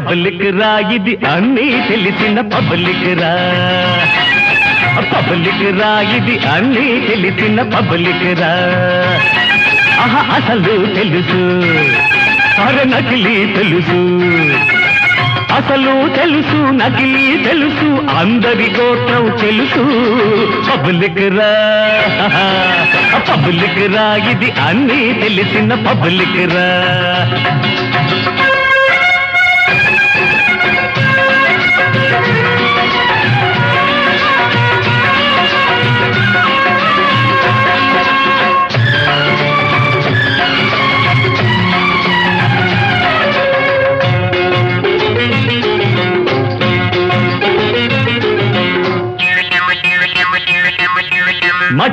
Public రా, ఇది అన్నీ తెలిసిన పబ్లిక్ రా. పబ్లిక్ రా, ఇది అన్నీ తెలిసిన పబ్లిక్ రా. ఆహా అసలు తెలుసు, అరే నకిలీ తెలుసు. అసలు తెలుసు, నకిలీ తెలుసు, అందరి గోత్రం తెలుసు. పబ్లిక్ రా, పబ్లిక్ రా, ఇది అన్నీ తెలిసిన పబ్లిక్ రా.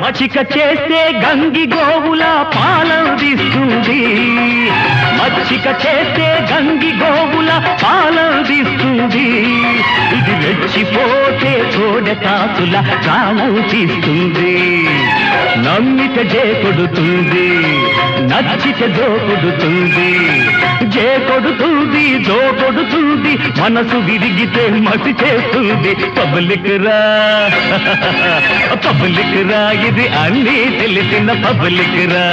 మచ్చిక చేస్తే గంగి గోవుల పాలందిస్తుంది. మచ్చిక చేస్తే గంగి గోవుల పాలందిస్తుంది. ఇది రెచ్చిపోతే కోడె కాసుల ప్రాణం తీస్తుంది. నమ్మితే జే కొడుతుంది, నచ్చితే జో కొడుతుంది. జే కొడుతుంది, జో కొడుతుంది, మనసు విరిగితే మసి చేస్తుంది. పబ్లిక్ రా, పబ్లిక్ రా, ఇది అన్నీ తెలిసిన పబ్లిక్ రా.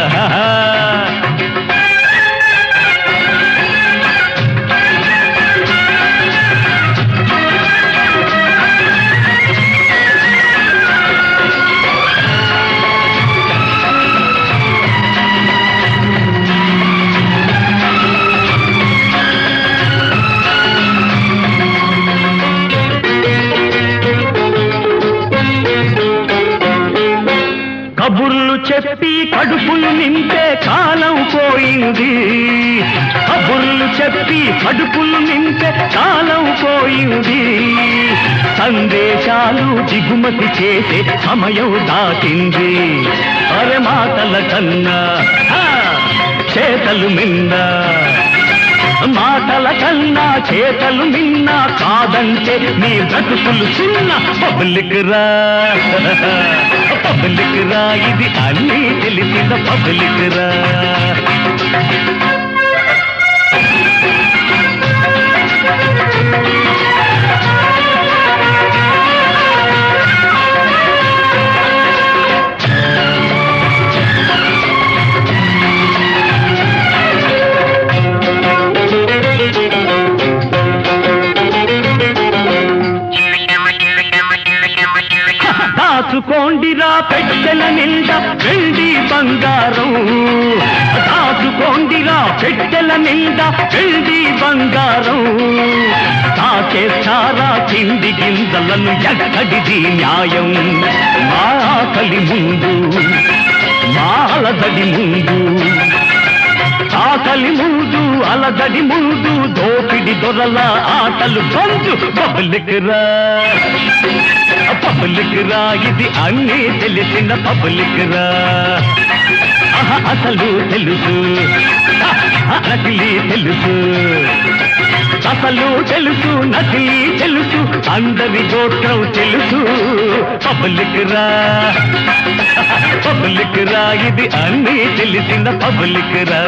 కబుర్లు చెప్పి కడుపులు నింపే కాలం పోయింది. కబుర్లు చెప్పి కడుపులు నింపే కాలం పోయింది. సందేశాలు దిగుమతి చేసే సమయం దాటింది. అరే మాటల కన్నా చేతలు మిన్న, మాటల కన్నా చేతలు మిన్న. కాదంటే మీ బ్రతుకులు చిన్న. పబ్లిక్ రా, పబ్లిక్ రా, ఇది అన్నీ తెలిసిన పబ్లిక్ రా. దాచుకోండిరా పెట్టెల నిండా వెండి బంగారం. దాచుకోండిరా పెట్టెల నిండా వెండి బంగారం. తాచేస్తారా తిండి గింజలను, ఎక్కడిది న్యాయం? మా ఆకలి ముందు, మా అలదడి ముందు, ఆకలి ముందు, అలదడి ముందు, దోపిడి దొరల ఆటలు బంధు. పబ్లిక్ రా, పబ్లిక్ రా, ఇది అన్నీ తెలిసిన పబ్లిక్ రా. అసలు తెలుసు, నకిలీ తెలుసు. అసలు తెలుసు, నకిలీ తెలుసు, అందరి గోత్రం తెలుసు. పబ్లిక్ రా, పబ్లిక్ రా, ఇది అన్నీ తెలిసిన పబ్లిక్ రా.